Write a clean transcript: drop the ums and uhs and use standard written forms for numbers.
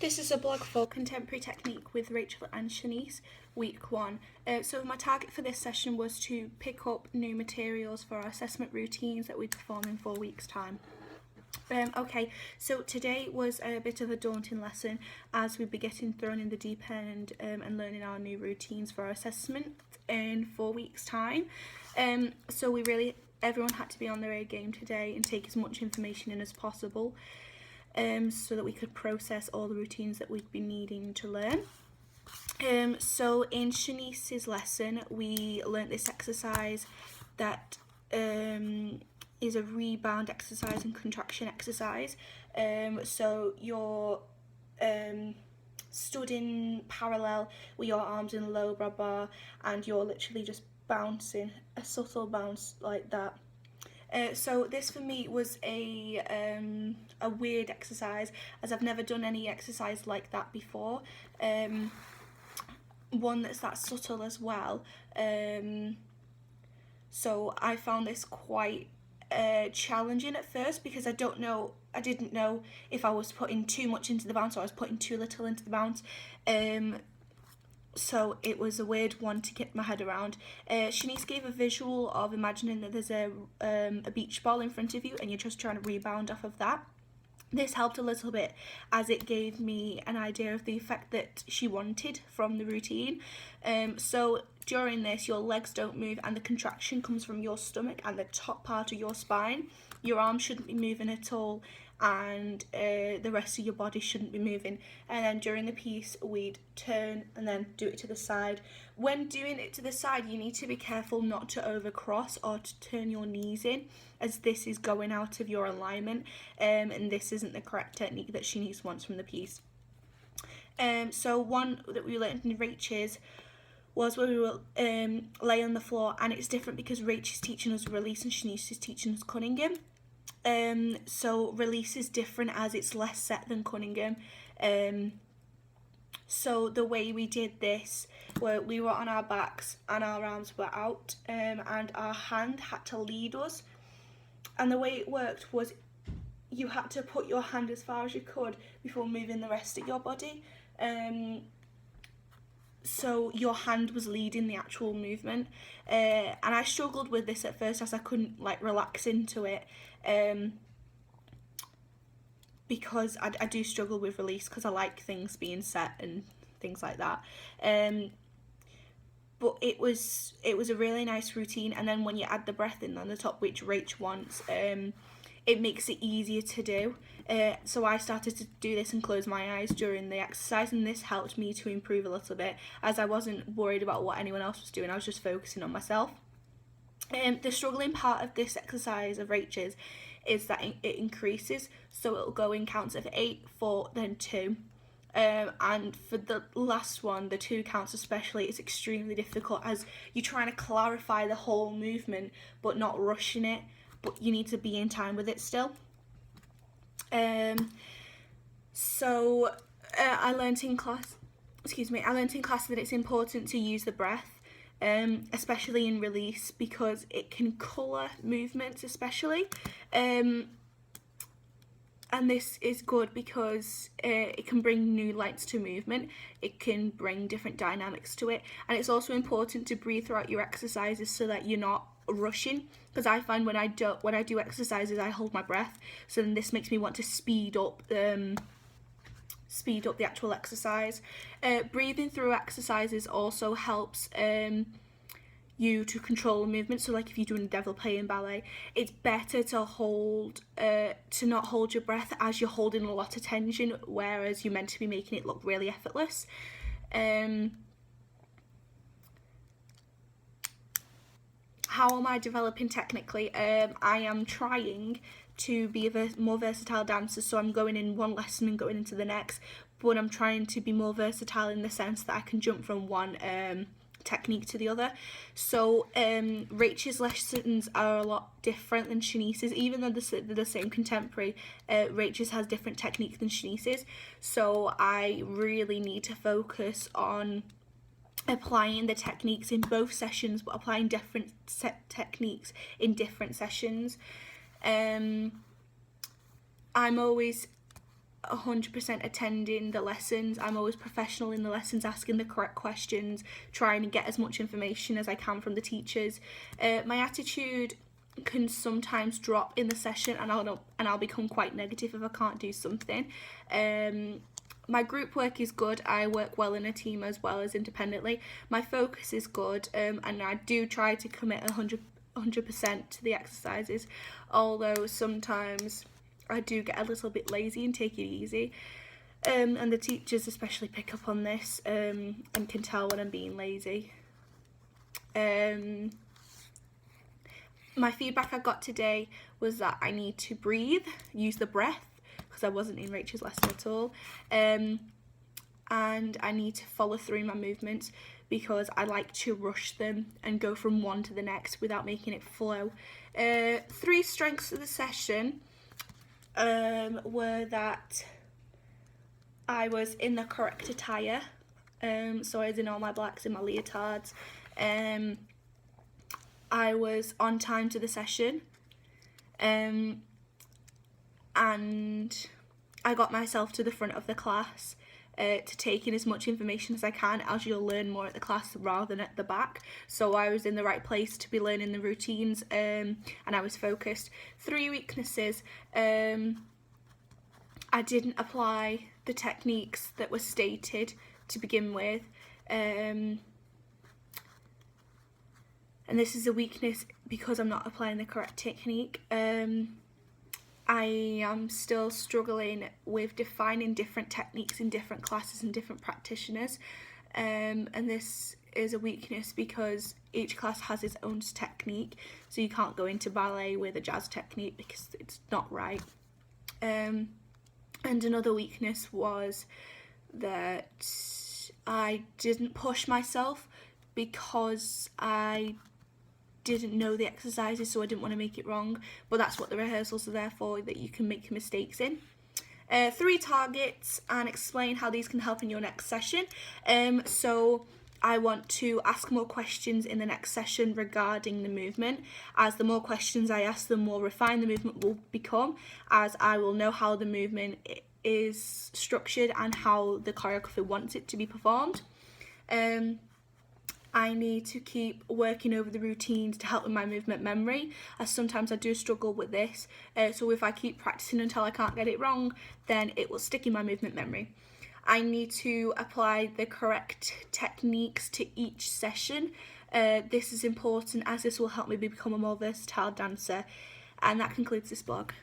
This is a blog for Contemporary Technique with Rachel and Shanice, week 1. So my target for this session was to pick up new materials for our assessment routines that we perform in 4 weeks' time. Okay, so today was a bit of a daunting lesson as we'd be getting thrown in the deep end and learning our new routines for our assessment in 4 weeks' time. So everyone had to be on their A game today and take as much information in as possible. So that we could process all the routines that we'd be needing to learn. So in Shanice's lesson, we learnt this exercise that is a rebound exercise and contraction exercise. So you're stood in parallel with your arms in the low bar, and you're literally just bouncing, a subtle bounce like that. So this for me was a weird exercise, as I've never done any exercise like that before. One that's that subtle as well. So I found this quite challenging at first because I didn't know if I was putting too much into the bounce or I was putting too little into the bounce. So it was a weird one to get my head around. Shanice gave a visual of imagining that there's a beach ball in front of you and you're just trying to rebound off of that. This helped a little bit as it gave me an idea of the effect that she wanted from the routine. So during this, your legs don't move and the contraction comes from your stomach and the top part of your spine. Your arms shouldn't be moving at all, and the rest of your body shouldn't be moving. And then during the piece we'd turn and then do it to the side. When doing it to the side, you need to be careful not to overcross or to turn your knees in, as this is going out of your alignment, and this isn't the correct technique that Shanice wants from the piece. So one that we learned in Rach's was where we will lay on the floor, and it's different because Rach is teaching us release and Shanice is teaching us Cunningham. So release is different as it's less set than Cunningham. So the way we did this, where we were on our backs and our arms were out, and our hand had to lead us. And the way it worked was you had to put your hand as far as you could before moving the rest of your body. So your hand was leading the actual movement, and I struggled with this at first as I couldn't relax into it, because I do struggle with release because I like things being set and things like that. But it was a really nice routine, and then when you add the breath in on the top, which Rach wants, it makes it easier to do. So I started to do this and close my eyes during the exercise, and this helped me to improve a little bit as I wasn't worried about what anyone else was doing. I was just focusing on myself. The struggling part of this exercise of Rach's is that it increases, so it'll go in counts of 8, 4, then 2. And for the last one, the 2 counts especially, it's extremely difficult as you're trying to clarify the whole movement but not rushing it, but you need to be in time with it still. So I learnt in class that it's important to use the breath, especially in release, because it can colour movements especially. And this is good because it can bring new lights to movement, it can bring different dynamics to it, and it's also important to breathe throughout your exercises so that you're not rushing, because I find when I do exercises I hold my breath, so then this makes me want to speed up the actual exercise. Breathing through exercises also helps you to control the movement. So if you're doing développé in ballet, it's better to not hold your breath as you're holding a lot of tension, whereas you're meant to be making it look really effortless. How am I developing technically? I am trying to be a more versatile dancer, so I'm going in one lesson and going into the next, but I'm trying to be more versatile in the sense that I can jump from one technique to the other. So Rach's lessons are a lot different than Shanice's, even though they're the same contemporary. Rach's has different technique than Shanice's, so I really need to focus on applying the techniques in both sessions, but applying different techniques in different sessions. I'm always 100% attending the lessons. I'm always professional in the lessons, asking the correct questions, trying to get as much information as I can from the teachers. My attitude can sometimes drop in the session, and I'll become quite negative if I can't do something. My group work is good. I work well in a team as well as independently. My focus is good, and I do try to commit 100% to the exercises, although sometimes I do get a little bit lazy and take it easy. And the teachers especially pick up on this, and can tell when I'm being lazy. My feedback I got today was that I need to breathe, use the breath, because I wasn't in Rachel's lesson at all. And I need to follow through my movements, because I like to rush them and go from one to the next without making it flow. 3 strengths of the session were that I was in the correct attire, so I was in all my blacks and my leotards. I was on time to the session, and I got myself to the front of the class to take in as much information as I can, as you'll learn more at the class rather than at the back. So I was in the right place to be learning the routines, and I was focused. 3 weaknesses. I didn't apply the techniques that were stated to begin with, and this is a weakness because I'm not applying the correct technique. I am still struggling with defining different techniques in different classes and different practitioners, and this is a weakness because each class has its own technique, so you can't go into ballet with a jazz technique because it's not right. And another weakness was that I didn't push myself because I didn't know the exercises, so I didn't want to make it wrong, but that's what the rehearsals are there for, that you can make mistakes in. 3 targets, and explain how these can help in your next session. So I want to ask more questions in the next session regarding the movement, as the more questions I ask, the more refined the movement will become, as I will know how the movement is structured and how the choreographer wants it to be performed. I need to keep working over the routines to help with my movement memory, as sometimes I do struggle with this. So if I keep practicing until I can't get it wrong, then it will stick in my movement memory. I need to apply the correct techniques to each session. This is important, as this will help me become a more versatile dancer. And that concludes this blog.